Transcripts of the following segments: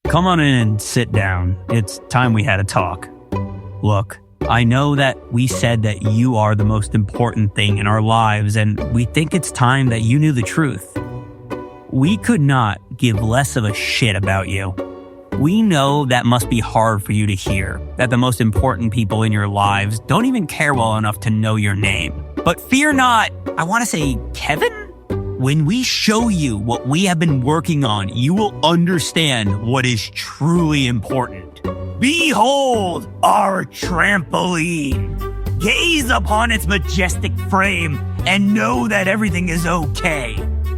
Come on in and sit down. It's time we had a talk. Look, I know that we said that you are the most important thing in our lives, and we think it's time that you knew the truth. We could not give less of a shit about you. We know that must be hard for you to hear, that the most important people in your lives don't even care well enough to know your name. But fear not, I want to say, Kevin? When we show you what we have been working on, you will understand what is truly important. Behold our trampoline. Gaze upon its majestic frame and know that everything is okay.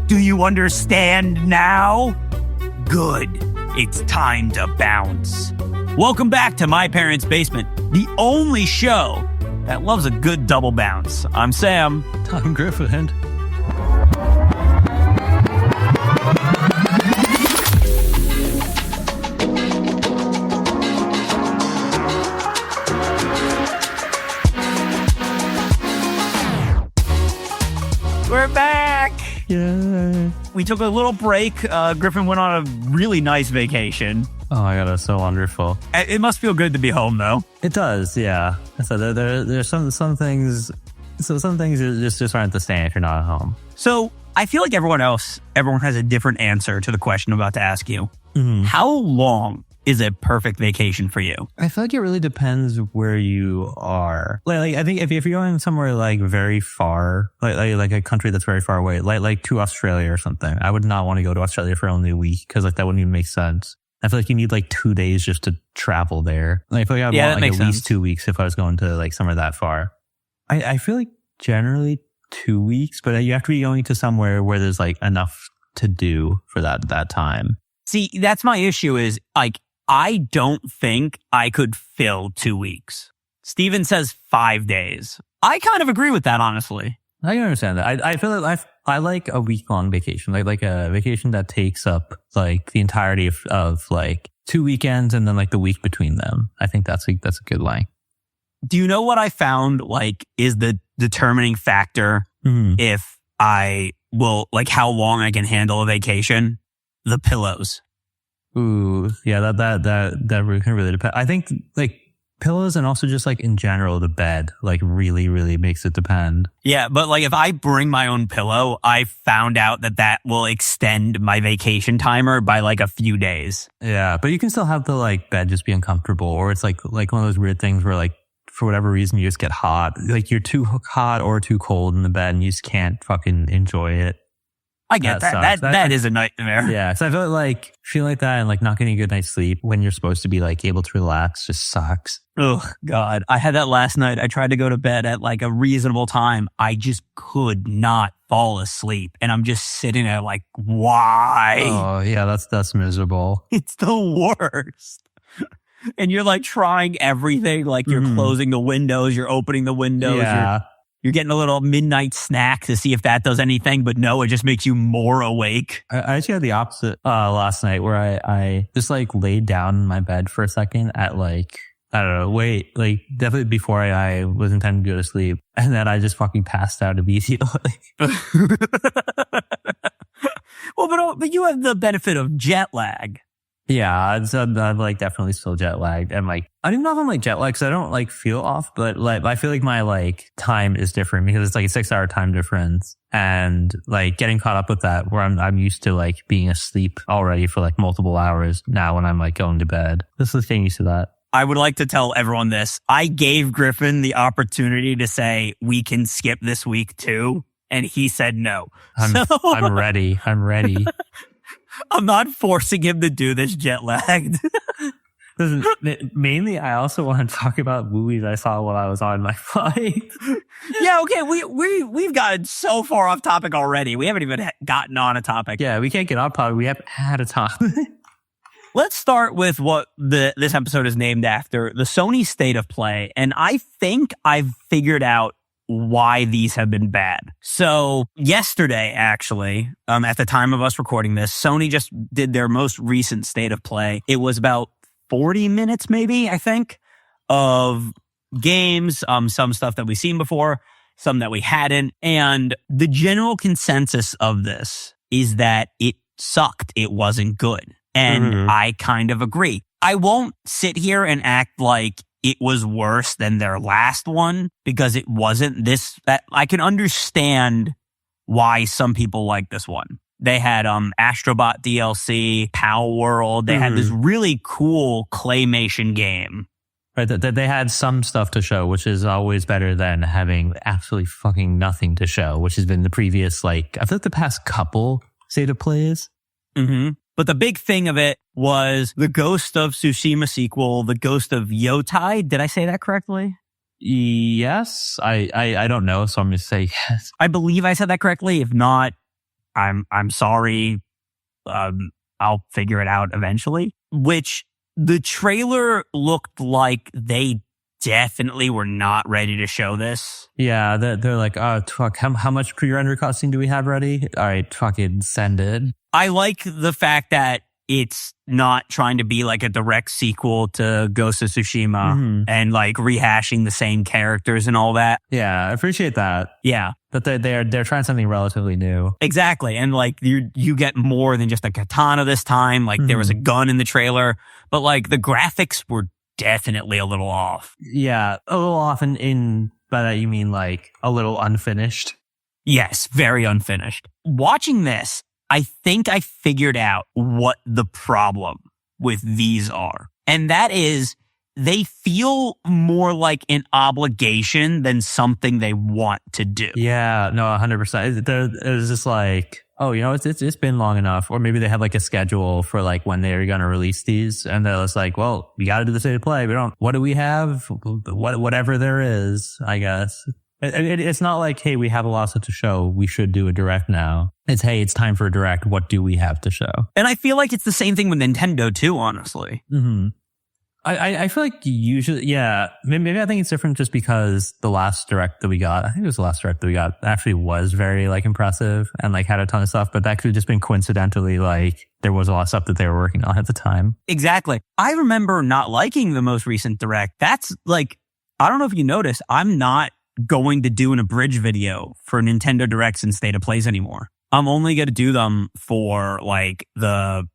Do you understand now? Good. It's time to bounce. Welcome back to My Parents' Basement, the only show that loves a good double bounce. I'm Sam. I'm Griffin. We're back. Yeah. We took a little break. Griffin went on a really nice vacation. Oh my god, that's so wonderful. It must feel good to be home, though. It does, yeah. So there's some things. So some things just aren't the same if you're not at home. So I feel like everyone has a different answer to the question I'm about to ask you. Mm-hmm. How long is a perfect vacation for you? I feel like it really depends where you are. Like I think if you're going somewhere like very far, like a country that's very far away, like to Australia or something, I would not want to go to Australia for only a week because like that wouldn't even make sense. I feel like you need like 2 days just to travel there. Like I feel like I'd want like at least 2 weeks if I was going to like somewhere that far. I feel like generally 2 weeks, but you have to be going to somewhere where there's like enough to do for that time. See, that's my issue is like, I don't think I could fill 2 weeks. Steven says 5 days. I kind of agree with that, honestly. I can understand that. I feel like I like a week-long vacation, like a vacation that takes up like the entirety of like 2 weekends and then like the week between them. I think that's a good length. Do you know what I found like is the determining factor if I will like how long I can handle a vacation? The pillows. Ooh, yeah, that can really depend. I think like pillows and also just like in general, the bed like really, really makes it depend. Yeah, but like if I bring my own pillow, I found out that will extend my vacation timer by like a few days. Yeah, but you can still have the like bed just be uncomfortable, or it's like one of those weird things where like for whatever reason you just get hot, like you're too hot or too cold in the bed and you just can't fucking enjoy it. I get that. That is a nightmare. Yeah. So I feel like that and like not getting a good night's sleep when you're supposed to be like able to relax just sucks. Oh God. I had that last night. I tried to go to bed at like a reasonable time. I just could not fall asleep. And I'm just sitting there like, why? Oh yeah. That's miserable. It's the worst. And you're like trying everything. Like you're closing the windows. You're opening the windows. Yeah. You're getting a little midnight snack to see if that does anything, but no, it just makes you more awake. I actually had the opposite last night where I just like laid down in my bed for a second at like, I don't know, like definitely before I was intending to go to sleep. And then I just fucking passed out immediately. Well, but you have the benefit of jet lag. Yeah, so I'm like definitely still jet lagged. And like, I don't know if I'm like jet lagged because I don't like feel off, but like, I feel like my like time is different because it's like a 6-hour time difference. And like getting caught up with that where I'm used to like being asleep already for like multiple hours now when I'm like going to bed. This is getting used to that. I would like to tell everyone this. I gave Griffin the opportunity to say we can skip this week too. And he said no. I'm ready. I'm ready. I'm not forcing him to do this jet lagged. Listen, mainly, I also want to talk about movies I saw while I was on my flight. Yeah, okay. We've gotten so far off topic already. We haven't even gotten on a topic. Yeah, we can't get off topic. We haven't had a topic. Let's start with what this episode is named after, the Sony State of Play. And I think I've figured out why these have been bad. So yesterday, actually, at the time of us recording this, Sony just did their most recent State of Play. It was about 40 minutes, maybe, I think, of games, some stuff that we've seen before, some that we hadn't. And the general consensus of this is that it sucked. It wasn't good. And I kind of agree. I won't sit here and act like it was worse than their last one because it wasn't. That I can understand why some people like this one. They had Astrobot DLC, Pal World. They had this really cool claymation game. Right, that they had some stuff to show, which is always better than having absolutely fucking nothing to show, which has been the previous, like, I think the past couple state of plays. Mm-hmm. But the big thing of it was the Ghost of Tsushima sequel, the Ghost of Yotai. Did I say that correctly? Yes. I don't know, so I'm going to say yes. I believe I said that correctly. If not, I'm sorry. I'll figure it out eventually. Which the trailer looked like they definitely were not ready to show this. Yeah, they're like, oh, fuck, how much pre-render costing do we have ready? All right, fucking send it. I like the fact that it's not trying to be like a direct sequel to Ghost of Tsushima and like rehashing the same characters and all that. Yeah, I appreciate that. Yeah. But they're trying something relatively new. Exactly. And like you get more than just a katana this time. Like there was a gun in the trailer, but like the graphics were definitely a little off. Yeah, a little off in by that you mean like a little unfinished? Yes, very unfinished. Watching this, I think I figured out what the problem with these are. And that is they feel more like an obligation than something they want to do. Yeah, no, 100%. It's just like, oh, you know, it's been long enough. Or maybe they have like a schedule for like when they're going to release these. And they're just like, well, we got to do the state of play. What do we have? Whatever there is, I guess. It's not like, hey, we have a lot of stuff to show. We should do a direct now. It's, hey, it's time for a direct. What do we have to show? And I feel like it's the same thing with Nintendo too, honestly. I feel like usually, yeah, maybe I think it's different just because the last direct that we got, I think it was the last direct that we got, actually was very like impressive and like had a ton of stuff, but that could have just been coincidentally like there was a lot of stuff that they were working on at the time. Exactly. I remember not liking the most recent direct. That's like, I don't know if you noticed, I'm not going to do an abridged video for Nintendo Directs and State of Plays anymore. I'm only going to do them for like the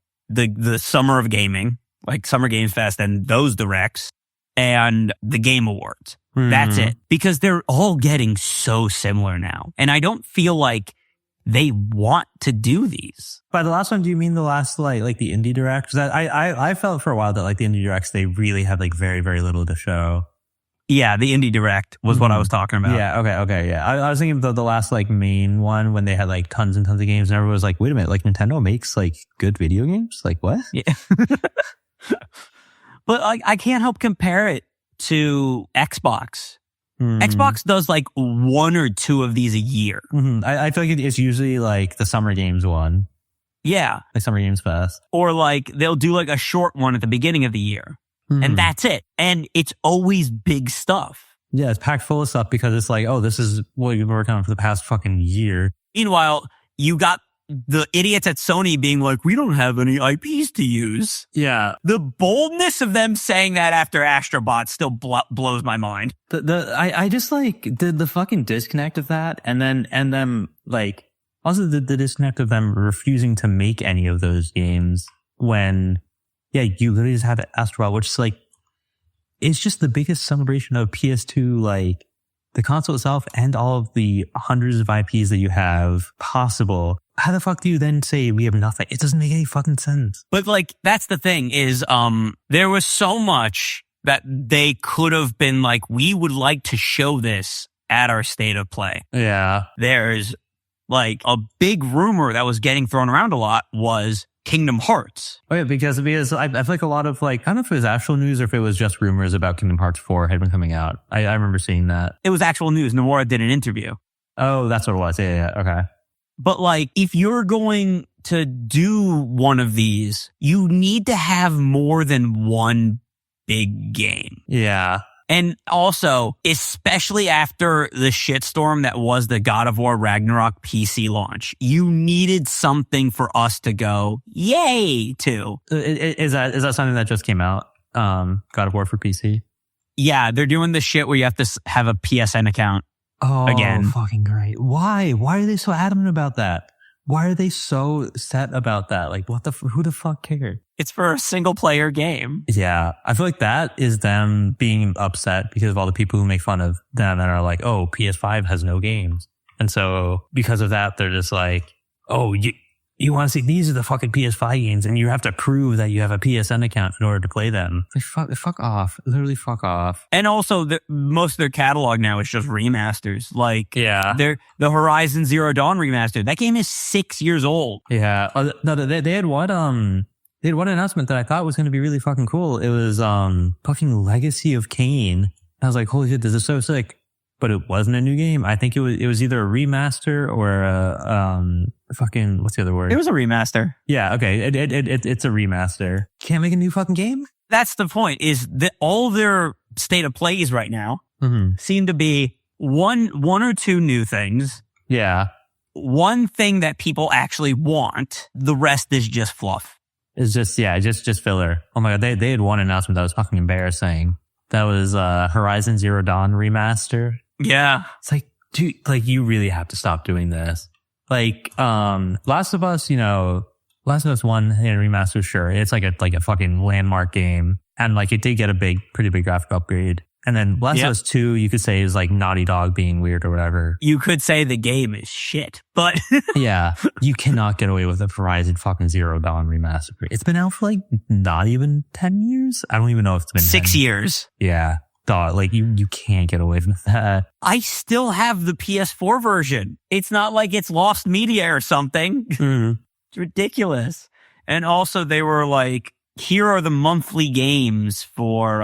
summer of gaming, like Summer Games Fest and those directs and the Game Awards. That's it. Because they're all getting so similar now. And I don't feel like they want to do these. By the last one, do you mean the last like the indie directs? I felt for a while that like the indie directs, they really had like very, very little to show. Yeah, the indie direct was what I was talking about. Yeah, okay, yeah. I was thinking of the last like main one when they had like tons and tons of games and everyone was like, wait a minute, like Nintendo makes like good video games? Like what? Yeah. But I can't help compare it to Xbox. Xbox does like one or two of these a year. I feel like it's usually like the Summer Games one. Yeah. Like Summer Games Fest. Or like they'll do like a short one at the beginning of the year. And that's it. And it's always big stuff. Yeah, it's packed full of stuff because it's like, oh, this is what you've been working on for the past fucking year. Meanwhile, you got the idiots at Sony being like, we don't have any IPs to use. Yeah. The boldness of them saying that after Astrobot still blows my mind. I just like the fucking disconnect of that. And then like also the disconnect of them refusing to make any of those games when, yeah, you literally just have Astrobot, which is like, it's just the biggest celebration of PS2, like the console itself and all of the hundreds of IPs that you have possible. How the fuck do you then say we have nothing? It doesn't make any fucking sense. But like, that's the thing is, there was so much that they could have been like, we would like to show this at our State of Play. Yeah. There's like a big rumor that was getting thrown around a lot was Kingdom Hearts. Oh yeah, because I feel like a lot of like, I don't know if it was actual news or if it was just rumors about Kingdom Hearts 4 had been coming out. I remember seeing that. It was actual news. Nomura did an interview. Oh, that's what it was. Yeah, okay. But like, if you're going to do one of these, you need to have more than one big game. Yeah. And also, especially after the shitstorm that was the God of War Ragnarok PC launch, you needed something for us to go, yay, to. Is that something that just came out? God of War for PC? Yeah, they're doing the shit where you have to have a PSN account. Oh, again. Fucking great. Why? Why are they so adamant about that? why are they so set about that? Like, who the fuck cared? It's for a single player game. Yeah. I feel like that is them being upset because of all the people who make fun of them and are like, oh, PS5 has no games. And so because of that, they're just like, oh, you want to see, these are the fucking PS5 games and you have to prove that you have a PSN account in order to play them. Like, fuck off. Literally fuck off. And also, most of their catalog now is just remasters. Like, Yeah. the Horizon Zero Dawn remaster, that game is 6 years old. Yeah. No, they had one, they had one announcement that I thought was going to be really fucking cool. It was, fucking Legacy of Kain. I was like, holy shit, this is so sick. But it wasn't a new game. I think it was either a remaster or a, fucking, what's the other word? It was a remaster. Yeah, okay. It's a remaster. Can't make a new fucking game? That's the point, is that all their state of plays right now Mm-hmm. seem to be one or two new things, Yeah. one thing that people actually want. The rest is just fluff. It's just filler. Oh my God. They had one announcement that was fucking embarrassing. That was, Horizon Zero Dawn remaster. Yeah. It's like, dude, like you really have to stop doing this. Like, Last of Us, Last of Us 1 in remaster, sure. It's like a fucking landmark game. And like it did get a pretty big graphic upgrade. And then Last of Us 2, you could say is like Naughty Dog being weird or whatever. You could say the game is shit, but Yeah. You cannot get away with a Horizon fucking Zero Dawn remaster. It's been out for like not even 10 years. I don't even know if it's been 6 10. years. Yeah. Dog, like you can't get away from that. I still have the PS4 version. It's not like it's lost media or something. Mm. It's ridiculous. And also they were like, here are the monthly games for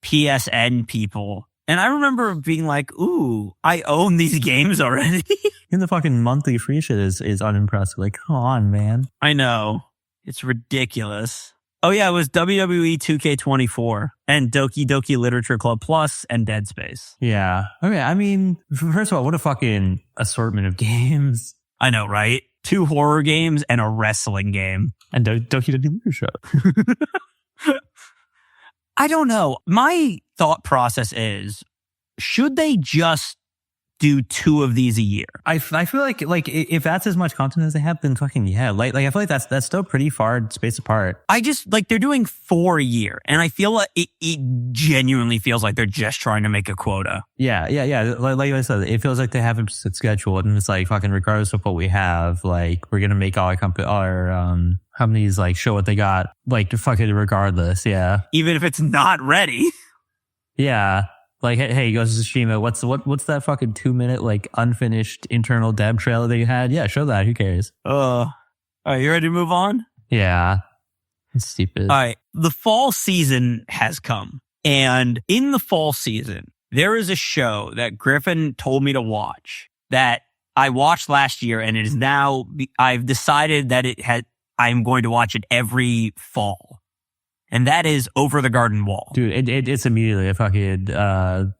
PSN people. And I remember being like, ooh, I own these games already. Even the fucking monthly free shit is unimpressive. Like, come on, man. I know. It's ridiculous. Oh yeah, it was WWE 2K24 and Doki Doki Literature Club Plus and Dead Space. Yeah. Okay. I mean, first of all, what a fucking assortment of games. I know, right? 2 horror games and a wrestling game. And Doki Doki Literature. I don't know. My thought process is, should they just do 2 of these a year? I feel like if that's as much content as they have, then fucking yeah. Like I feel like that's still pretty far spaced apart. I just like they're doing 4 a year, and I feel like it genuinely feels like they're just trying to make a quota. Yeah. Like I said, it feels like they have it scheduled, and it's like fucking regardless of what we have, like we're gonna make our companies like show what they got, like fucking regardless. Yeah. Even if it's not ready. Yeah. Like, hey, Ghost of Tsushima, what's that fucking 2-minute, like, unfinished internal dev trailer that you had? Yeah, show that. Who cares? All right, you ready to move on? Yeah. It's stupid. All right. The fall season has come. And in the fall season, there is a show that Griffin told me to watch that I watched last year, and it is now, I've decided that I'm going to watch it every fall. And that is Over the Garden Wall. Dude, it's immediately a fucking,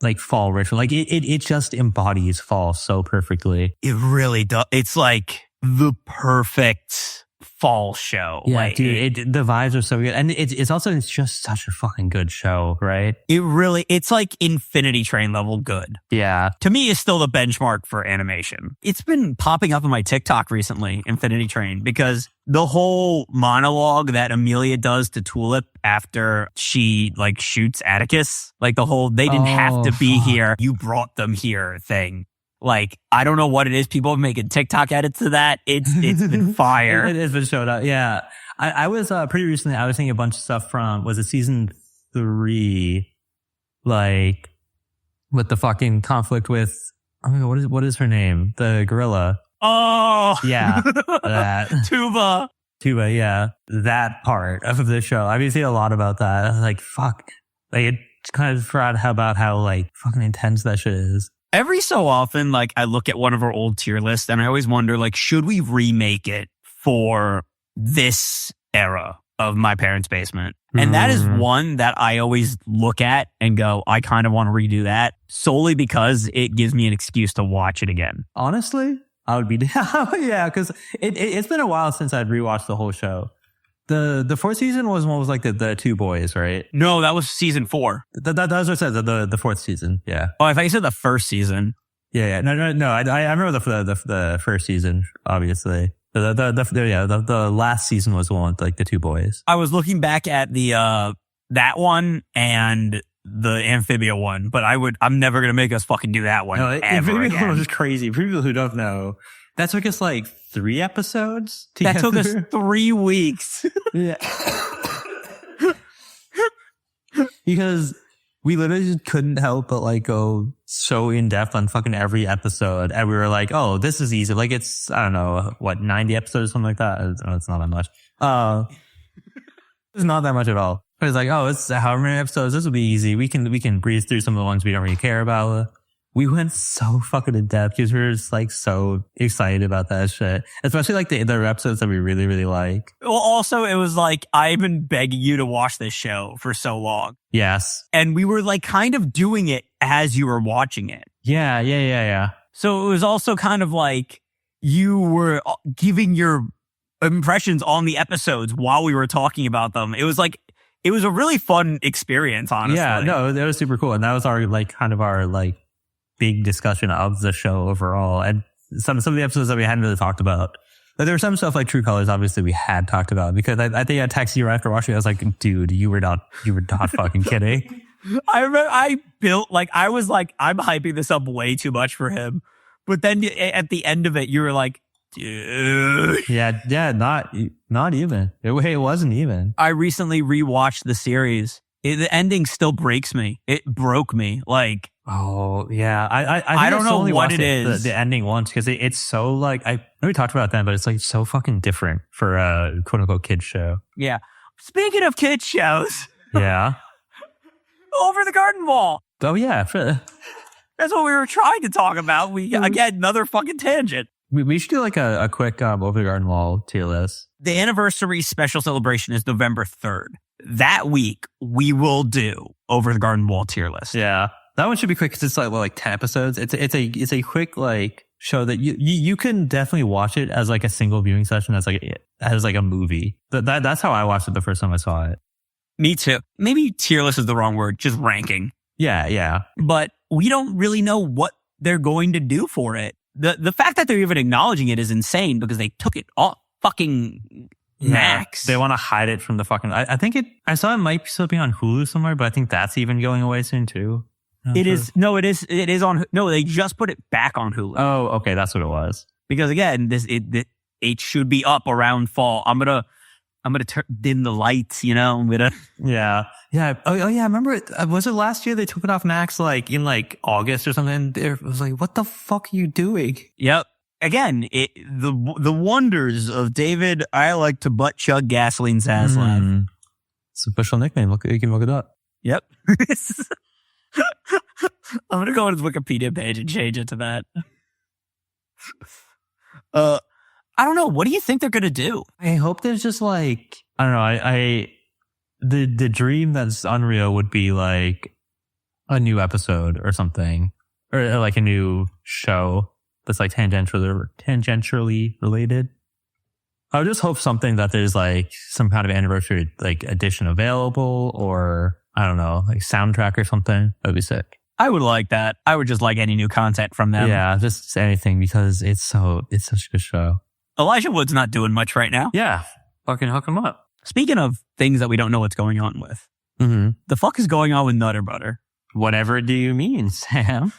like fall ritual. Like it just embodies fall so perfectly. It really does. It's like the perfect fall show. Yeah, like, dude, the vibes are so good. And it's just such a fucking good show, right? It's like Infinity Train level good. Yeah. To me, is still the benchmark for animation. It's been popping up on my TikTok recently, Infinity Train, because the whole monologue that Amelia does to Tulip after she like shoots Atticus, like the whole, they didn't have to be here, you brought them here thing. Like, I don't know what it is. People are making TikTok edits to that. It's been fire. It has been showed up. Yeah. I was, pretty recently, I was seeing a bunch of stuff from, was it season 3? Like, with the fucking conflict with, oh my God, what is her name? The gorilla. Oh, yeah. That. Tuba. Yeah. That part of the show. I've been seeing a lot about that. I was like, fuck. Like, it kind of forgot about how, like, fucking intense that shit is. Every so often, like, I look at one of our old tier lists and I always wonder, like, should we remake it for this era of My Parents' Basement? And that is one that I always look at and go, I kind of want to redo that solely because it gives me an excuse to watch it again. Honestly, I would be down. Yeah, because it's been a while since I'd rewatched the whole show. The fourth season was like the 2 boys, right? No, that was season 4. That's what I said, the fourth season. Yeah. Oh, I thought you said the first season. Yeah. No. I remember the first season, obviously. The last season was the one with like the two boys. I was looking back at the that one and the Amphibia one, but I'm never gonna make us fucking do that one. No, ever Amphibia again. one was crazy. For people who don't know, that took us like 3 episodes. That took us 3 weeks. Yeah. Because we literally just couldn't help but like go so in depth on fucking every episode. And we were like, oh, this is easy. Like it's, I don't know, what, 90 episodes or something like that? It's not that much. It's not that much at all. It was like, oh, it's however many episodes. This will be easy. We can breeze through some of the ones we don't really care about. We went so fucking in depth because we were just like so excited about that shit. Especially like the episodes that we really, really like. Well, also it was like, I've been begging you to watch this show for so long. Yes. And we were like kind of doing it as you were watching it. Yeah. So it was also kind of like you were giving your impressions on the episodes while we were talking about them. It was a really fun experience, honestly. Yeah, no, that was super cool. And that was our like kind of our like big discussion of the show overall. And some of the episodes that we hadn't really talked about. But there was some stuff like True Colors, obviously we had talked about because I think I texted you right after watching it. I was like, dude, you were not fucking kidding. I remember I was like, I'm hyping this up way too much for him. But then at the end of it, you were like, dude. Yeah, not even. It wasn't even. I recently rewatched the series. The ending still breaks me. It broke me. Like, oh yeah, I don't know what it is. The ending once because it's so like I know we talked about that, but it's like so fucking different for a quote unquote kids show. Yeah. Speaking of kids shows, yeah, Over the Garden Wall. Oh yeah, That's what we were trying to talk about. Again, another fucking tangent. We should do like a quick Over the Garden Wall tier list. The anniversary special celebration is November 3rd. That week, we will do Over the Garden Wall tier list. Yeah. That one should be quick because it's like 10 episodes. It's a quick like show that you can definitely watch it as like a single viewing session as like a movie. That's how I watched it the first time I saw it. Me too. Maybe tier list is the wrong word, just ranking. Yeah. But we don't really know what they're going to do for it. The fact that they're even acknowledging it is insane because they took it off fucking Max. They want to hide it from the fucking. I think I saw it might still be on Hulu somewhere, but I think that's even going away soon too. It is on. No, they just put it back on Hulu. Oh, okay, that's what it was. Because again, it should be up around fall. I'm gonna dim the lights. Yeah. Oh yeah. I remember was it last year they took it off Max like in like August or something? It was like, what the fuck are you doing? Yep. Again, the wonders of David. I like to butt chug gasoline Zaslav. It's a special nickname. You can look it up. Yep. I'm gonna go on his Wikipedia page and change it to that. I don't know. What do you think they're gonna do? I hope there's just like I don't know. The dream that's unreal would be like a new episode or something, or like a new show that's like tangentially related. I would just hope something that there's like some kind of anniversary like edition available, or I don't know, like soundtrack or something. That would be sick. I would like that. I would just like any new content from them. Yeah, just anything because it's such a good show. Elijah Wood's not doing much right now. Yeah, fucking hook him up. Speaking of things that we don't know what's going on with, the fuck is going on with Nutter Butter? Whatever do you mean, Sam?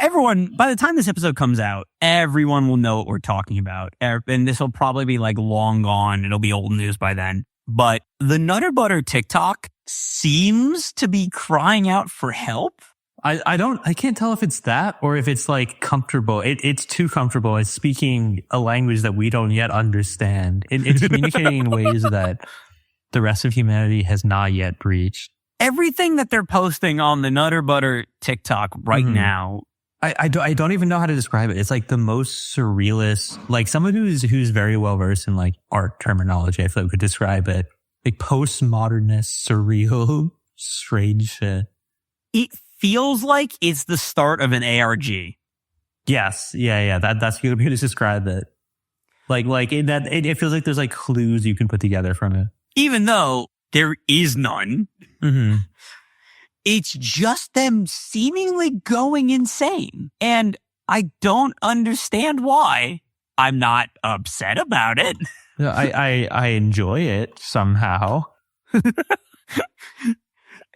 Everyone, by the time this episode comes out, everyone will know what we're talking about. And this will probably be like long gone. It'll be old news by then. But the Nutter Butter TikTok seems to be crying out for help. I can't tell if it's that or if it's like comfortable. It's too comfortable. It's speaking a language that we don't yet understand. It's communicating in ways that the rest of humanity has not yet breached. Everything that they're posting on the Nutter Butter TikTok right now. I don't even know how to describe it. It's like the most surrealist, like someone who's very well versed in like art terminology. I feel like we could describe it like postmodernist, surreal, strange shit. It feels like it's the start of an ARG. Yes. Yeah. That's a good way to describe it. Like in that it feels like there's like clues you can put together from it. Even though there is none. It's just them seemingly going insane. And I don't understand why. I'm not upset about it. I enjoy it somehow.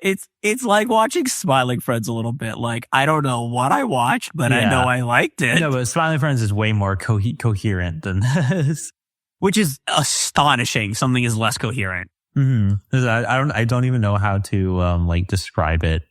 It's like watching Smiling Friends a little bit. Like, I don't know what I watched, but I know I liked it. No, but Smiling Friends is way more coherent than this. Which is astonishing. Something is less coherent. Mm-hmm. I don't even know how to describe it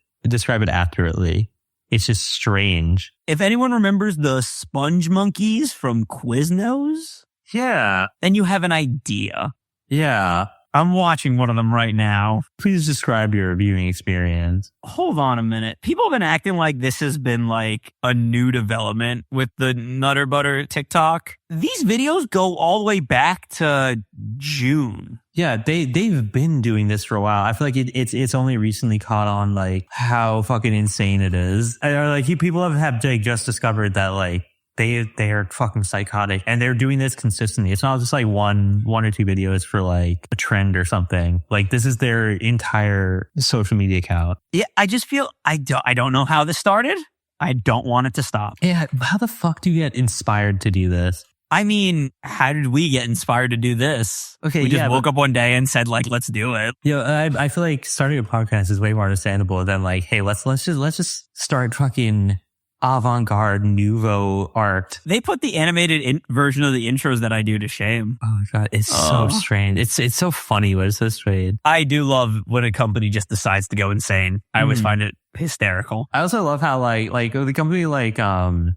accurately. It's just strange. If anyone remembers the Sponge Monkeys from Quiznos, yeah, then you have an idea. Yeah. I'm watching one of them right now. Please describe your viewing experience. Hold on a minute. People have been acting like this has been like a new development with the Nutter Butter TikTok. These videos go all the way back to June. Yeah, they've been doing this for a while. I feel like it's only recently caught on like how fucking insane it is. Or like people have like just discovered that like they are fucking psychotic and they're doing this consistently. It's not just like one or two videos for like a trend or something. Like this is their entire social media account. Yeah, I just feel I don't know how this started. I don't want it to stop. Yeah, how the fuck do you get inspired to do this? I mean, how did we get inspired to do this? Okay, we just woke up one day and said, like, let's do it. Yeah, I feel like starting a podcast is way more understandable than like, hey, let's just start fucking avant-garde nouveau art. They put the animated version of the intros that I do to shame. Oh my god, it's so strange. It's so funny, but it's so strange. I do love when a company just decides to go insane. I always find it hysterical. I also love how like the company like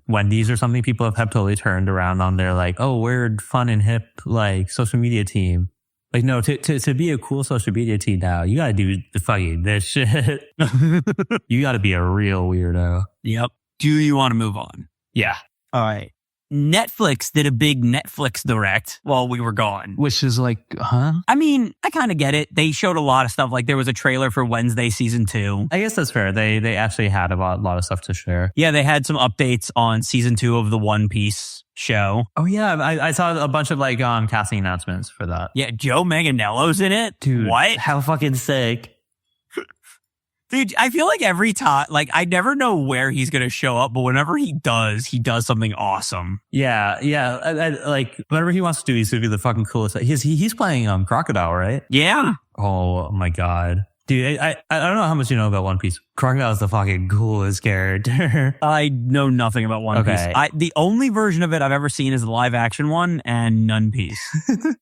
Wendy's or something, people have totally turned around on their like, oh, we're fun and hip like social media team. Like, no, to be a cool social media team now, you gotta do the fucking this shit. You gotta be a real weirdo. Yep. Do you want to move on? Yeah. All right. Netflix did a big Netflix direct while we were gone. Which is like, huh? I mean, I kind of get it. They showed a lot of stuff. Like there was a trailer for Wednesday season 2. I guess that's fair. They actually had a lot of stuff to share. Yeah, they had some updates on season 2 of the One Piece show. Oh yeah, I saw a bunch of like casting announcements for that. Yeah, Joe Manganiello's in it. Dude, what? How fucking sick. Dude, I feel like every time, like, I never know where he's going to show up, but whenever he does something awesome. Yeah. Like, whatever he wants to do, he's going to be the fucking coolest. He's playing Crocodile, right? Yeah. Oh, my God. Dude, I don't know how much you know about One Piece. Crocodile is the fucking coolest character. I know nothing about One Piece. The only version of it I've ever seen is the live action one and None Piece.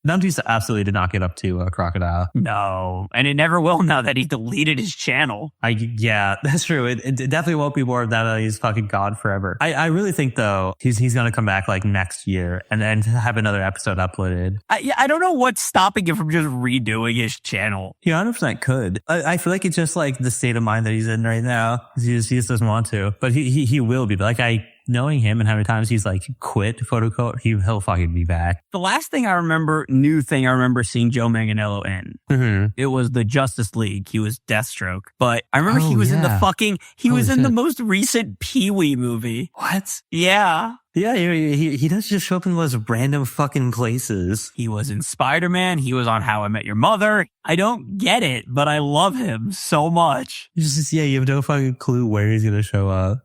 None Piece absolutely did not get up to Crocodile. No, and it never will now that he deleted his channel. Yeah, that's true. It definitely won't be more of that. He's fucking gone forever. I really think though he's gonna come back like next year and then have another episode uploaded. I don't know what's stopping him from just redoing his channel. He 100% could. I feel like it's just like the state of mind that he's in right now. He just doesn't want to, but he will be. But like knowing him and how many times he's like quit Photocode, he'll fucking be back. The last new thing I remember seeing Joe Manganiello in, it was the Justice League. He was Deathstroke, but I remember he was in the most recent Pee-wee movie. What? Yeah. Yeah, he does just show up in those random fucking places. He was in Spider-Man. He was on How I Met Your Mother. I don't get it, but I love him so much. You have no fucking clue where he's gonna show up.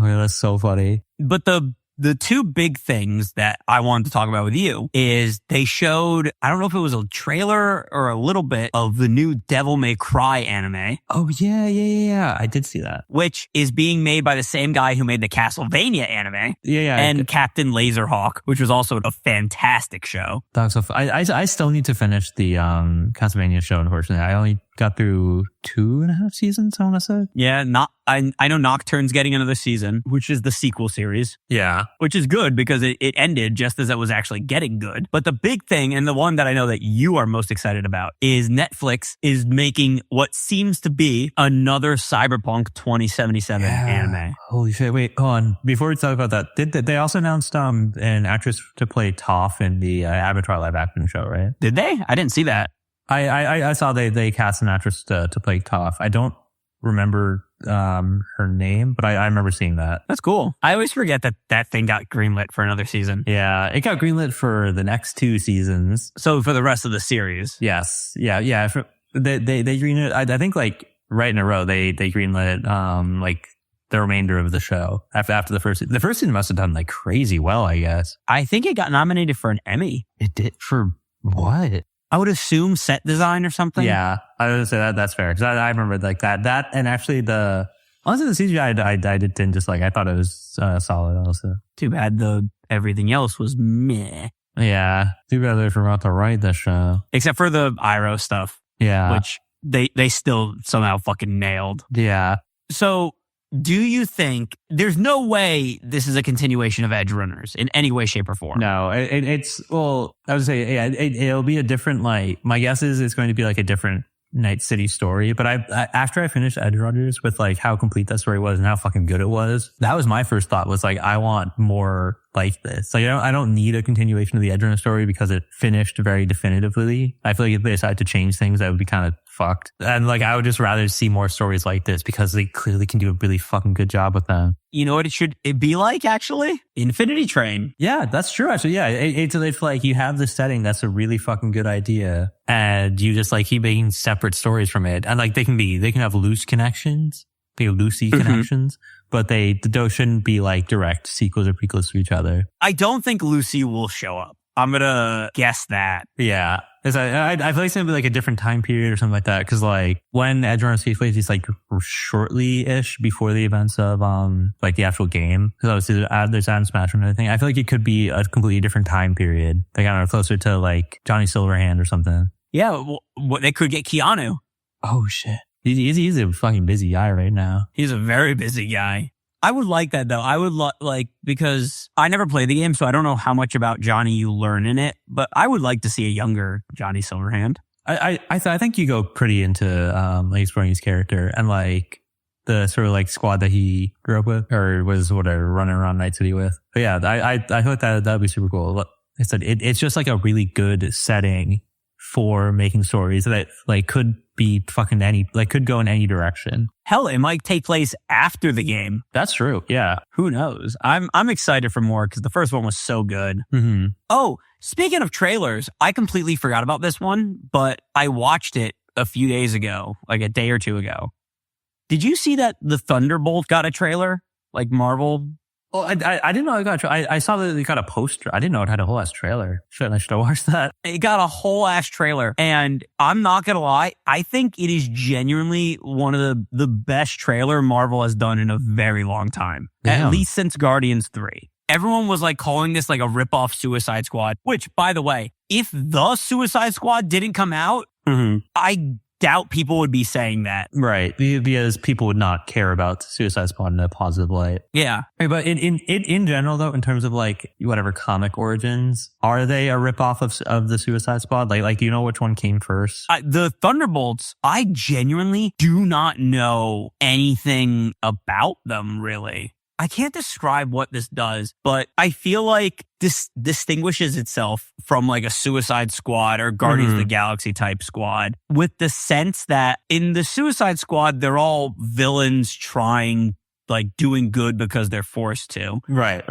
Oh, yeah, that's so funny. But the two big things that I wanted to talk about with you is they showed, I don't know if it was a trailer or a little bit of the new Devil May Cry anime. Oh, yeah. I did see that. Which is being made by the same guy who made the Castlevania anime. Yeah. And Captain Laserhawk, which was also a fantastic show. I still need to finish the Castlevania show, unfortunately. I only got through 2.5 seasons, I want to say. Yeah, I know Nocturne's getting another season, which is the sequel series. Yeah. Which is good because it ended just as it was actually getting good. But the big thing, and the one that I know that you are most excited about, is Netflix is making what seems to be another Cyberpunk 2077 anime. Holy shit. Wait, hold on. Before we talk about that, did they also announced an actress to play Toph in the Avatar live action show, right? Did they? I didn't see that. I saw they cast an actress to play Toph. I don't remember her name, but I remember seeing that. That's cool. I always forget that thing got greenlit for another season. Yeah, it got greenlit for the next 2 seasons. So for the rest of the series. Yes. Yeah. They greenlit. I think like right in a row. They greenlit like the remainder of the show after the first season. The first season must have done like crazy well, I guess. I think it got nominated for an Emmy. It did for what? I would assume set design or something. Yeah, I would say that's fair. Because I remember like that, and actually honestly, the CGI I didn't dislike. I thought it was solid also. Too bad everything else was meh. Yeah, too bad they forgot to write the show. Except for the Iroh stuff. Yeah. Which they still somehow fucking nailed. Yeah. So do you think there's no way this is a continuation of Edge Runners in any way, shape, or form? No, it's, well, I would say, yeah, it'll be a different, like, my guess is it's going to be like a different Night City story. But I after I finished Edge Runners with like how complete that story was and how fucking good it was, that was my first thought was like, I want more like this. Like, I don't need a continuation of the Edge Runner story because it finished very definitively. I feel like if they decided to change things, that would be kind of fucked. And like, I would just rather see more stories like this because they clearly can do a really fucking good job with them. You know what it be like, actually? Infinity Train. Yeah, that's true, actually. Yeah, it's like you have this setting that's a really fucking good idea and you just like keep making separate stories from it. And like they can have loose connections, loosey connections, but those shouldn't be like direct sequels or prequels to each other. I don't think Lucy will show up. I'm gonna guess that. Yeah. I feel like it's gonna be like a different time period or something like that. Cause like when Edge Runners takes place, it's like shortly-ish before the events of, like the actual game. Cause obviously there's Adam Smasher and everything. I feel like it could be a completely different time period. Like, I don't know, closer to like Johnny Silverhand or something. Yeah. Well, they could get Keanu. Oh shit. He's a fucking busy guy right now. He's a very busy guy. I would like that though. I would like, because I never played the game, so I don't know how much about Johnny you learn in it, but I would like to see a younger Johnny Silverhand. I think you go pretty into, like exploring his character and like the sort of like squad that he grew up with or was whatever running around Night City with. But yeah, I thought that'd be super cool. Like I said, it's just like a really good setting for making stories that like could be fucking could go in any direction. Hell, it might take place after the game. That's true. Yeah. Who knows? I'm excited for more because the first one was so good. Mm-hmm. Oh, speaking of trailers, I completely forgot about this one, but I watched it a few days ago, like a day or two ago. Did you see that the Thunderbolt got a trailer? Like Marvel? Well, I didn't know it got a trailer. I saw that it got a poster. I didn't know it had a whole ass trailer. I should have watched that. It got a whole ass trailer. And I'm not going to lie, I think it is genuinely one of the best trailer Marvel has done in a very long time. Damn. At least since Guardians 3. Everyone was like calling this like a rip-off Suicide Squad, which, by the way, if the Suicide Squad didn't come out, I doubt people would be saying that. Right. Because people would not care about Suicide Squad in a positive light. Yeah. But in general, though, in terms of like whatever comic origins, are they a ripoff of the Suicide Squad? Like, do you know which one came first? The Thunderbolts, I genuinely do not know anything about them, really. I can't describe what this does, but I feel like this distinguishes itself from like a Suicide Squad or Guardians of the Galaxy type squad with the sense that in the Suicide Squad, they're all villains trying, like doing good because they're forced to. Right.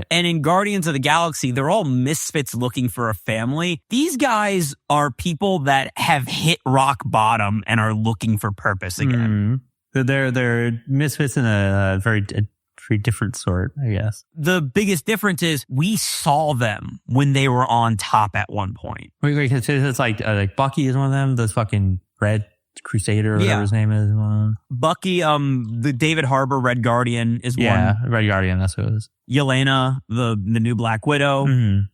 And in Guardians of the Galaxy, they're all misfits looking for a family. These guys are people that have hit rock bottom and are looking for purpose again. They're misfits in a very different sort, I guess. The biggest difference is we saw them when they were on top at one point. Wait, it's like Bucky is one of them. Those fucking Red Crusader, or whatever his name is. Bucky, the David Harbour Red Guardian is one. Yeah, Red Guardian, that's what it is. Yelena, the new Black Widow,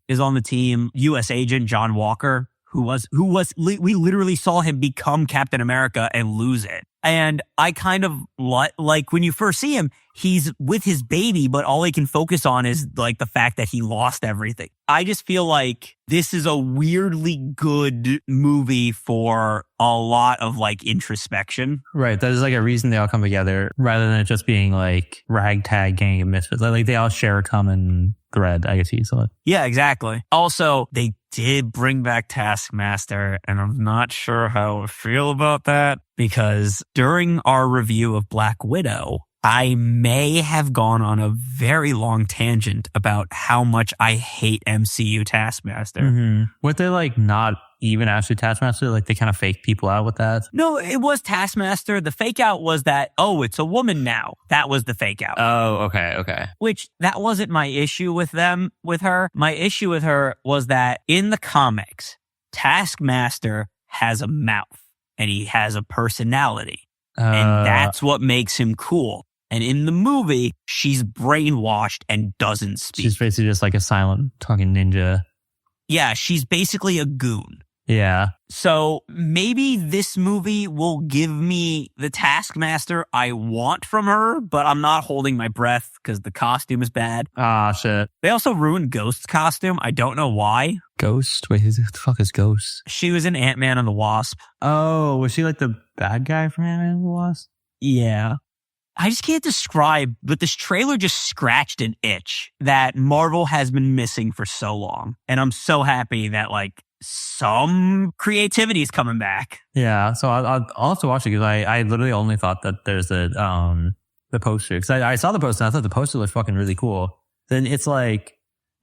is on the team. U.S. Agent John Walker, who was we literally saw him become Captain America and lose it. And I kind of like when you first see him, he's with his baby, but all he can focus on is like the fact that he lost everything. I just feel like this is a weirdly good movie for a lot of like introspection. Right. That is like a reason they all come together rather than it just being like ragtag gang of misfits. Like they all share a common thread, I guess you saw it. Yeah, exactly. Also, they did bring back Taskmaster, and I'm not sure how I feel about that because during our review of Black Widow, I may have gone on a very long tangent about how much I hate MCU Taskmaster. Would they like not even after Taskmaster, like they kind of fake people out with that. No, it was Taskmaster. The fake out was that, oh, it's a woman now. That was the fake out. Oh, okay. Which that wasn't my issue with her. My issue with her was that in the comics, Taskmaster has a mouth and he has a personality. And that's what makes him cool. And in the movie, she's brainwashed and doesn't speak. She's basically just like a silent talking ninja. Yeah, she's basically a goon. Yeah. So maybe this movie will give me the Taskmaster I want from her, but I'm not holding my breath because the costume is bad. Ah, shit. They also ruined Ghost's costume. I don't know why. Ghost? Wait, who the fuck is Ghost? She was in Ant-Man and the Wasp. Oh, was she like the bad guy from Ant-Man and the Wasp? Yeah. I just can't describe, but this trailer just scratched an itch that Marvel has been missing for so long. And I'm so happy that like some creativity is coming back. Yeah, so I'll have to watch it because I literally only thought that there's the poster. Because I saw the poster and I thought the poster looked fucking really cool. Then it's like,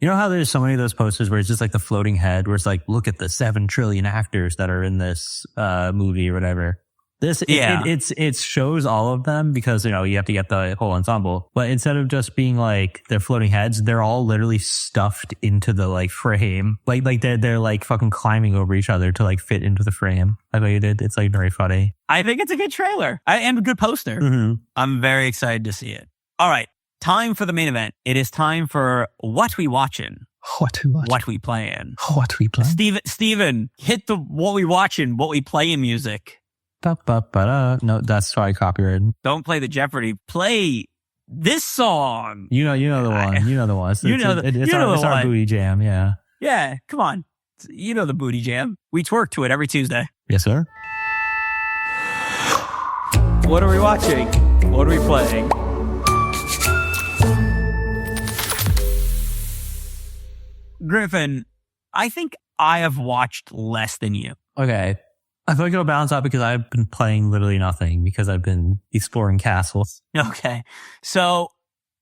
you know how there's so many of those posters where it's just like the floating head where it's like, look at the 7 trillion actors that are in this movie or whatever. It shows all of them because, you know, you have to get the whole ensemble. But instead of just being like they're floating heads, they're all literally stuffed into the like frame. Like they're like fucking climbing over each other to like fit into the frame. Like what you did. It's like very funny. I think it's a good trailer and a good poster. Mm-hmm. I'm very excited to see it. All right. Time for the main event. It is time for What We Watchin'. What We Playin'. What we playing. Steven, hit the What We Watchin', What We Playin' music. No, that's probably copyrighted. Don't play the Jeopardy. Play this song. You know the one. You know the one. It's our booty jam. Yeah. Yeah. Come on. You know the booty jam. We twerk to it every Tuesday. Yes, sir. What are we watching? What are we playing? Griffin, I think I have watched less than you. Okay. I feel like it'll balance out because I've been playing literally nothing because I've been exploring castles. Okay. So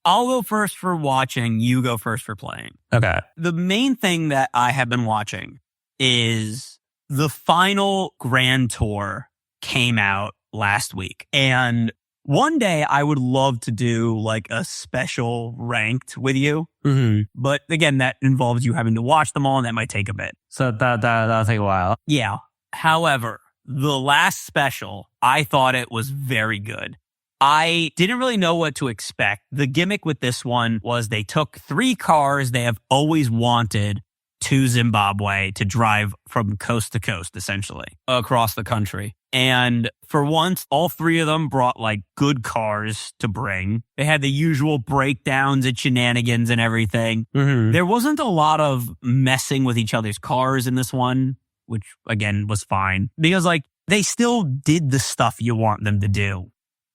I'll go first for watching. You go first for playing. Okay. The main thing that I have been watching is the final Grand Tour came out last week. And one day I would love to do like a special ranked with you. Mm-hmm. But again, that involves you having to watch them all and that might take a bit. So that'll take a while. Yeah. However, the last special, I thought it was very good. I didn't really know what to expect. The gimmick with this one was they took 3 cars they have always wanted to Zimbabwe to drive from coast to coast, essentially, across the country. And for once, all 3 of them brought like good cars to bring. They had the usual breakdowns and shenanigans and everything. Mm-hmm. There wasn't a lot of messing with each other's cars in this one, which again was fine because like they still did the stuff you want them to do.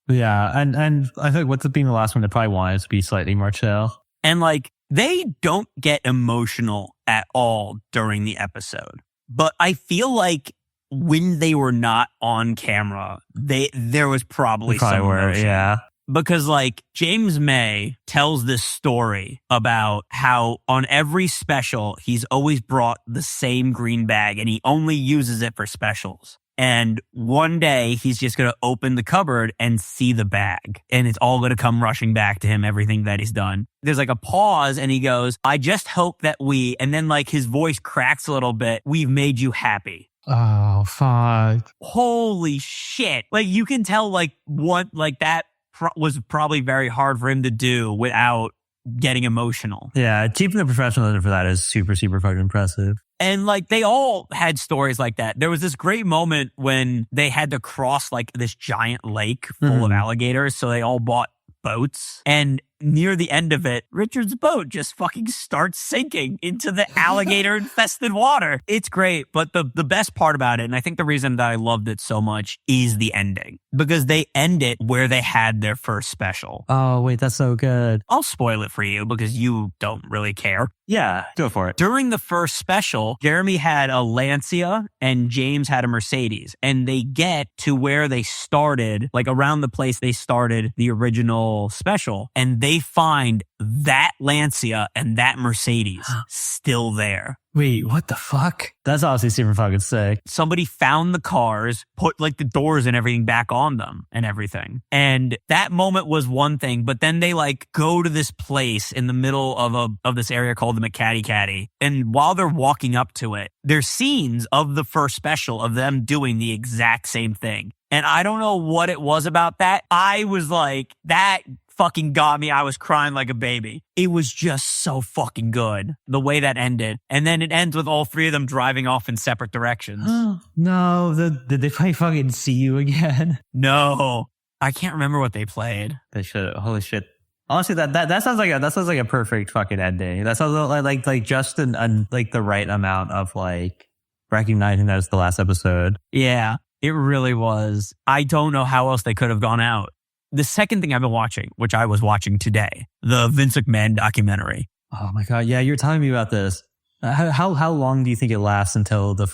Yeah. And I think what's being the last one, they probably wanted to be slightly more chill. And like they don't get emotional at all during the episode, but I feel like when they were not on camera, there was probably some emotion. Yeah. Because like James May tells this story about how on every special, he's always brought the same green bag and he only uses it for specials. And one day he's just going to open the cupboard and see the bag and it's all going to come rushing back to him, everything that he's done. There's like a pause and he goes, I just hope that and then like his voice cracks a little bit. We've made you happy. Oh, fuck. Holy shit. Like you can tell like what, like that was probably very hard for him to do without getting emotional. Yeah, keeping the professionalism for that is super, super fucking impressive. And like they all had stories like that. There was this great moment when they had to cross like this giant lake full of alligators. So they all bought boats. And near the end of it, Richard's boat just fucking starts sinking into the alligator infested water. It's great. But the best part about it, and I think the reason that I loved it so much is the ending because they end it where they had their first special. Oh, wait, that's so good. I'll spoil it for you because you don't really care. Yeah, go for it. During the first special, Jeremy had a Lancia and James had a Mercedes and they get to where they started, like around the place they started the original special. And they they find that Lancia and that Mercedes still there. Wait, what the fuck? That's obviously super fucking sick. Somebody found the cars, put like the doors and everything back on them and everything. And that moment was one thing, but then they like go to this place in the middle of this area called the McCaddy Caddy. And while they're walking up to it, there's scenes of the first special of them doing the exact same thing. And I don't know what it was about that. I was like, that fucking got me. I was crying like a baby. It was just so fucking good, the way that ended. And then it ends with all three of them driving off in separate directions. No, did they play fucking See You Again? No, I can't remember what they played. They should. Holy shit. Honestly, that sounds like a perfect fucking ending. That sounds like just like the right amount of like recognizing that it's the last episode. Yeah, it really was. I don't know how else they could have gone out. The second thing I've been watching, which I was watching today, the Vince McMahon documentary. Oh my God. Yeah, you're telling me about this. How long do you think it lasts until the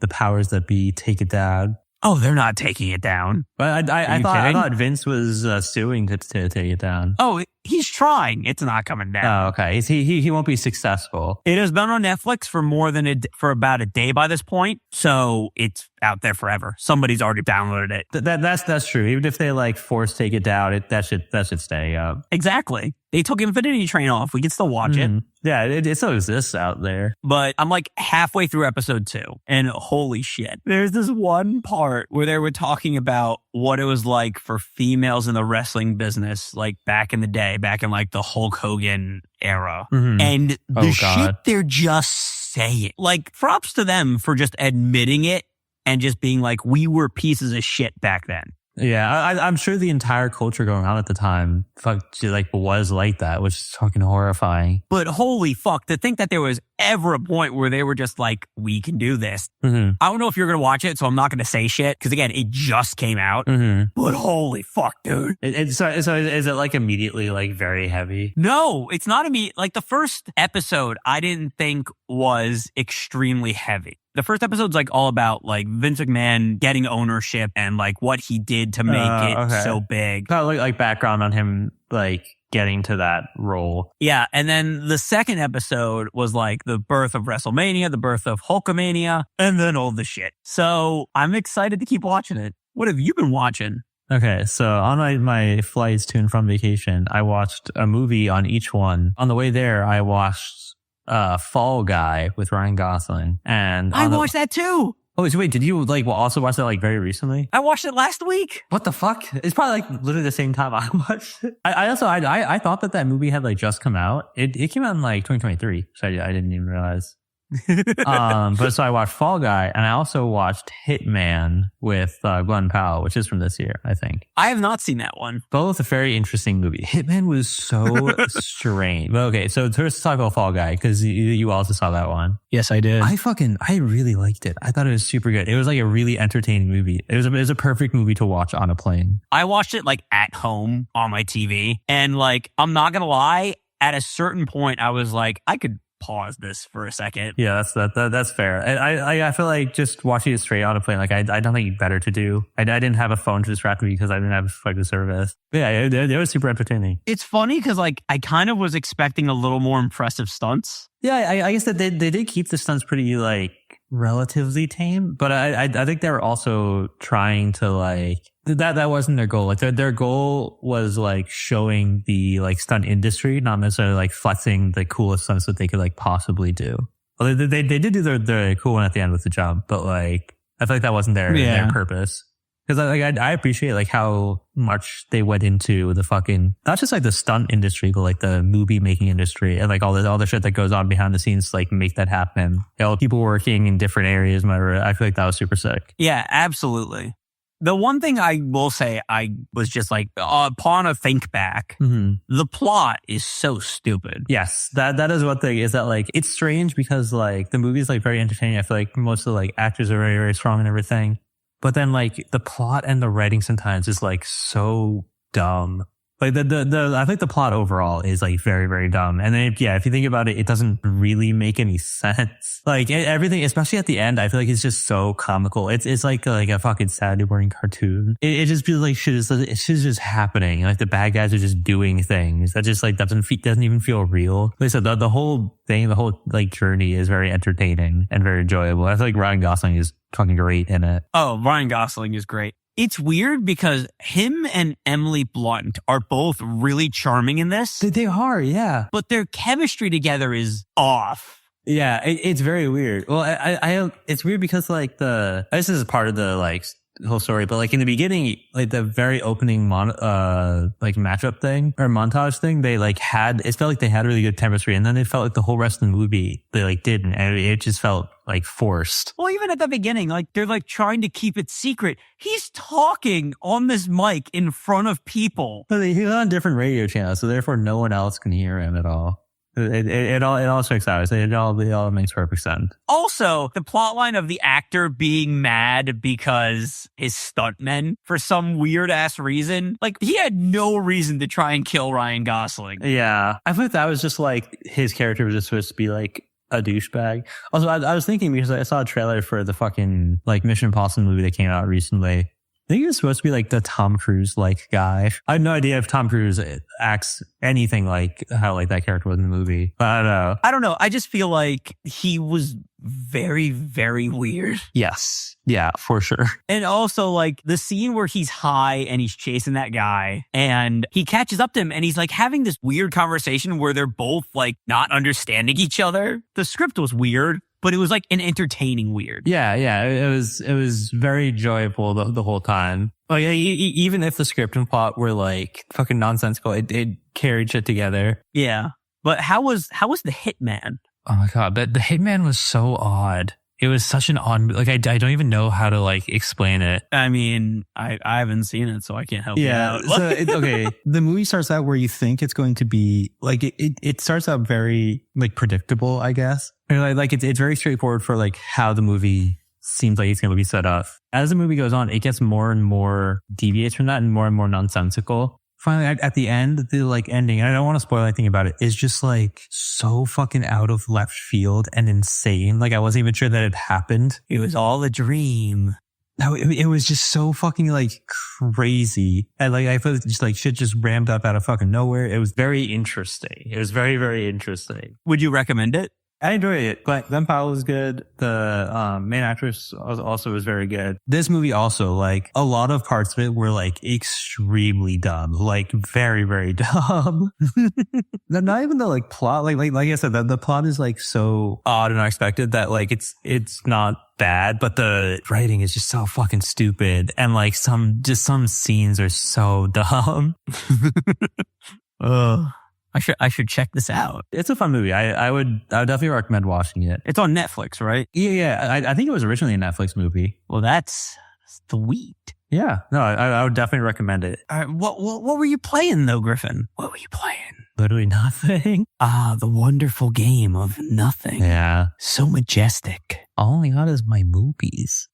powers that be take it down? Oh, they're not taking it down. But I thought Vince was suing to take it down. Oh, he's trying. It's not coming down. Oh, okay. He won't be successful. It has been on Netflix for about a day by this point, so it's out there forever. Somebody's already downloaded it. That's true. Even if they like force take it down, that should stay up. Exactly. They took Infinity Train off. We can still watch it. Yeah, it still exists out there. But I'm like halfway through episode 2, and holy shit. There's this one part where they were talking about what it was like for females in the wrestling business, like back in the day, back in like the Hulk Hogan era. And the shit they're just saying. Like, props to them for just admitting it and just being like, we were pieces of shit back then. Yeah, I'm sure the entire culture going on at the time was like that, which is fucking horrifying. But holy fuck, to think that there was ever a point where they were just like, we can do this. I don't know if you're going to watch it, so I'm not going to say shit, because again, it just came out. But holy fuck, dude. So is it like immediately like very heavy? No, it's not immediate. Like the first episode, I didn't think was extremely heavy. The first episode's like all about like Vince McMahon getting ownership and like what he did to make it so big. Kind of like background on him like getting to that role. Yeah, and then the second episode was like the birth of WrestleMania, the birth of Hulkamania, and then all the shit. So I'm excited to keep watching it. What have you been watching? Okay, so on my flights to and from vacation, I watched a movie on each one. On the way there, I watched Fall Guy with Ryan Gosling, and I watched that too. Oh, so wait, did you like also watch that like very recently? I watched it last week. What the fuck? It's probably like literally the same time I watched it. I thought that movie had like just come out. It came out in like 2023, so I didn't even realize. But so I watched Fall Guy, and I also watched Hitman with Glenn Powell, which is from this year, I think. I have not seen that one. Both a very interesting movie. Hitman was so strange. But okay, so let's talk about Fall Guy, because you also saw that one. Yes, I did. I really liked it. I thought it was super good. It was like a really entertaining movie. It was a perfect movie to watch on a plane. I watched it like at home on my TV, and like I'm not gonna lie, at a certain point I was like, I could pause this for a second. Yeah, that's fair. I feel like just watching it straight on a plane, like I don't think better to do. I didn't have a phone to distract me because I didn't have like the service. But yeah, it was super entertaining. It's funny because like I kind of was expecting a little more impressive stunts. Yeah, I guess that they did keep the stunts pretty like relatively tame, but I think they were also trying to like that wasn't their goal. Like their goal was like showing the like stunt industry, not necessarily like flexing the coolest stunts that they could like possibly do. Well, they did do their cool one at the end with the jump, but like I feel like that wasn't their purpose. Because I appreciate like how much they went into the fucking, not just like the stunt industry, but like the movie making industry and like all the shit that goes on behind the scenes to like make that happen. You know, people working in different areas, whatever. I feel like that was super sick. Yeah, absolutely. The one thing I will say, I was just like, upon a think back, the plot is so stupid. Yes, that is one thing, is that like, it's strange because like the movie is like very entertaining. I feel like most of the like actors are very, very strong and everything. But then like the plot and the writing sometimes is like so dumb. Like I think the plot overall is like very, very dumb. And then, if you think about it, it doesn't really make any sense. Like everything, especially at the end, I feel like it's just so comical. It's like a fucking Saturday morning cartoon. It just feels like shit is just happening. Like the bad guys are just doing things that just like doesn't even feel real. Like I said, the whole thing, the whole like journey is very entertaining and very enjoyable. I feel like Ryan Gosling is fucking great in it. Oh, Ryan Gosling is great. It's weird because him and Emily Blunt are both really charming in this. They are, yeah. But their chemistry together is off. Yeah, it's very weird. Well, it's weird because like this is part of the like whole story, but like in the beginning, like the very opening like matchup thing or montage thing, they like it felt like they had really good chemistry, and then it felt like the whole rest of the movie they like didn't, and it just felt like forced. Well, even at the beginning, like they're like trying to keep it secret. He's talking on this mic in front of people. But he's on different radio channels, so therefore no one else can hear him at all. It all checks out. It all makes perfect sense. Also, the plotline of the actor being mad because his stuntmen, for some weird ass reason, like he had no reason to try and kill Ryan Gosling. Yeah, I thought that was just like his character was just supposed to be like a douchebag. Also, I was thinking because I saw a trailer for the fucking like Mission Impossible movie that came out recently. I think he was supposed to be like the Tom Cruise like guy. I have no idea if Tom Cruise acts anything like how like that character was in the movie. But I don't know. I don't know. I just feel like he was very, very weird. Yes. Yeah, for sure. And also like the scene where he's high and he's chasing that guy and he catches up to him and he's like having this weird conversation where they're both like not understanding each other. The script was weird, but it was like an entertaining weird. Yeah. It was very enjoyable the whole time. Like even if the script and plot were like fucking nonsensical, it carried shit together. Yeah. But how was the Hitman? Oh my God. But the Hitman was so odd. It was such an odd, like I don't even know how to like explain it. I mean, I haven't seen it, so I can't help you out. So okay, the movie starts out where you think it's going to be like it starts out very like predictable, I guess. Like it's very straightforward for like how the movie seems like it's going to be set up. As the movie goes on, it gets more and more deviates from that and more nonsensical. Finally, at the end, the like ending, and I don't want to spoil anything about it, is just like so fucking out of left field and insane. Like I wasn't even sure that it happened. It was all a dream. No, it was just so fucking like crazy. And like I felt just like shit just rammed up out of fucking nowhere. It was very interesting. It was very, very interesting. Would you recommend it? I enjoyed it. Glenn Powell was good. The main actress also was very good. This movie also, like, a lot of parts of it were, like, extremely dumb. Like, very, very dumb. Not even the, like, plot. Like I said, the plot is, like, so odd and unexpected that, like, it's not bad, but the writing is just so fucking stupid. And, like, some scenes are so dumb. Ugh. I should check this out. It's a fun movie. I would definitely recommend watching it. It's on Netflix, right? Yeah. I think it was originally a Netflix movie. Well, that's sweet. Yeah. No, I would definitely recommend it. All right, what were you playing though, Griffin? What were you playing? Literally nothing. The wonderful game of nothing. Yeah. So majestic. All I got is my movies.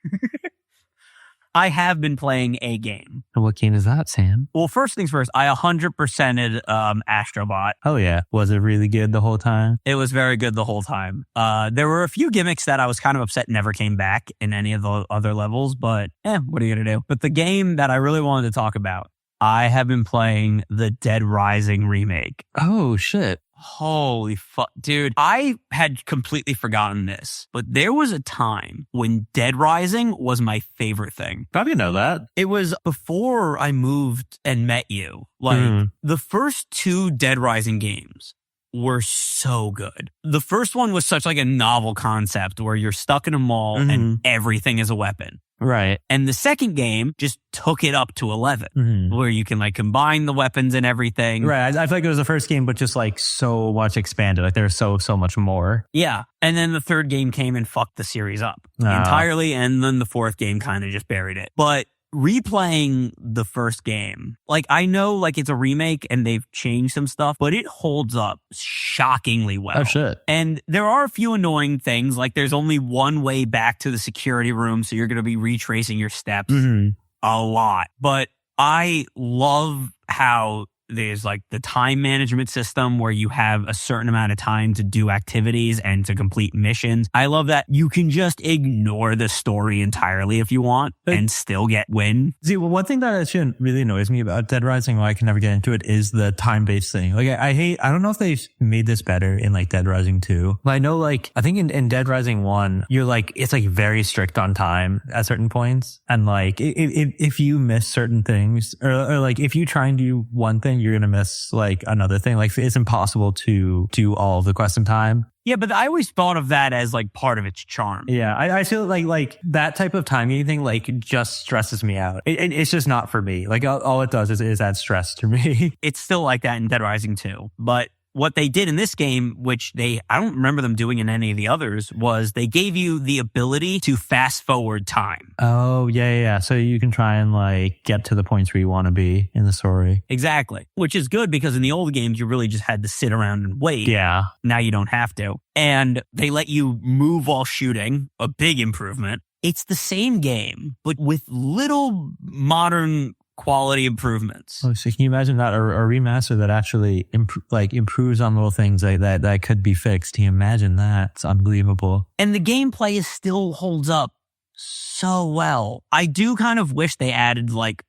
I have been playing a game. What game is that, Sam? Well, first things first, I 100%ed Astrobot. Oh, yeah. Was it really good the whole time? It was very good the whole time. There were a few gimmicks that I was kind of upset never came back in any of the other levels, but what are you going to do? But the game that I really wanted to talk about, I have been playing the Dead Rising remake. Oh, shit. Holy fuck, dude. I had completely forgotten this, but there was a time when Dead Rising was my favorite thing. Probably know that. It was before I moved and met you. Like, the first two Dead Rising games were so good. The first one was such like a novel concept where you're stuck in a mall and everything is a weapon. Right. And the second game just took it up to 11, where you can like combine the weapons and everything. Right. I feel like it was the first game, but just like so much expanded. Like there's so much more. Yeah. And then the third game came and fucked the series up entirely. And then the fourth game kind of just buried it. But replaying the first game, like I know like it's a remake and they've changed some stuff, but it holds up shockingly well. Oh shit. And there are a few annoying things, like there's only one way back to the security room, so you're going to be retracing your steps a lot. But I love how There's like the time management system where you have a certain amount of time to do activities and to complete missions. I love that you can just ignore the story entirely if you want and still get win. See, well, one thing that actually really annoys me about Dead Rising, why I can never get into it, is the time-based thing. Like, I don't know if they've made this better in like Dead Rising 2. But I know, like, I think in Dead Rising 1, you're like, it's like very strict on time at certain points. And like, if you miss certain things, or like if you try and do one thing, you're going to miss like another thing. Like, it's impossible to do all of the quests in time. Yeah, but I always thought of that as like part of its charm. Yeah, I feel like that type of timing thing like just stresses me out. It's just not for me. Like all it does is add stress to me. It's still like that in Dead Rising 2. But what they did in this game, which I don't remember them doing in any of the others, was they gave you the ability to fast forward time. Oh, yeah. So you can try and like get to the points where you want to be in the story. Exactly. Which is good because in the old games, you really just had to sit around and wait. Yeah. Now you don't have to. And they let you move while shooting, a big improvement. It's the same game, but with little modern quality improvements. Oh, so can you imagine that? A remaster that actually improves on little things that could be fixed. Can you imagine that? It's unbelievable. And the gameplay still holds up so well. I do kind of wish they added like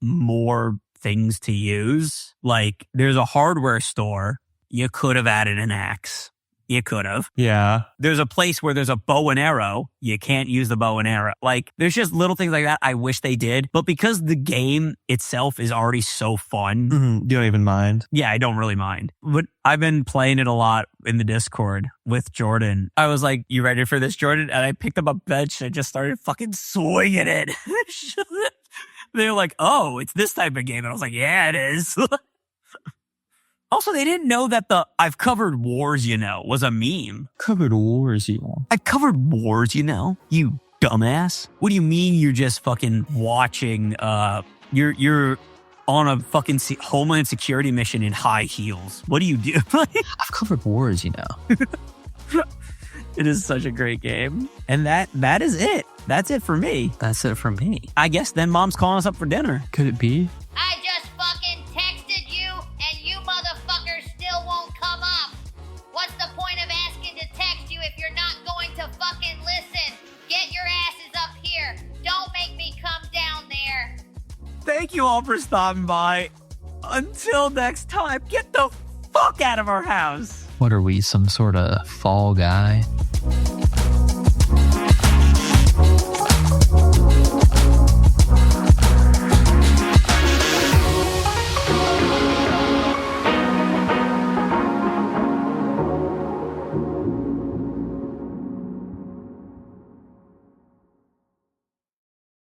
more things to use. Like there's a hardware store. You could have added an axe. You could have. Yeah. There's a place where there's a bow and arrow. You can't use the bow and arrow. Like, there's just little things like that I wish they did. But because the game itself is already so fun. Mm-hmm. You don't even mind. Yeah, I don't really mind. But I've been playing it a lot in the Discord with Jordan. I was like, you ready for this, Jordan? And I picked up a bench and just started fucking swinging it. They were like, oh, it's this type of game. And I was like, yeah, it is. Also, they didn't know that the I've covered wars, was a meme. Covered wars, I've covered wars, you dumbass. What do you mean you're just fucking watching, you're on a fucking Homeland Security mission in high heels. What do you do? I've covered wars, It is such a great game. And that is it. That's it for me. That's it for me. I guess then Mom's calling us up for dinner. Could it be? I just fucking texted you and you motherfuckers still won't come up. What's the point of asking to text you if you're not going to fucking listen? Get your asses up here. Don't make me come down there. Thank you all for stopping by. Until next time, get the fuck out of our house. What are we, some sort of fall guy?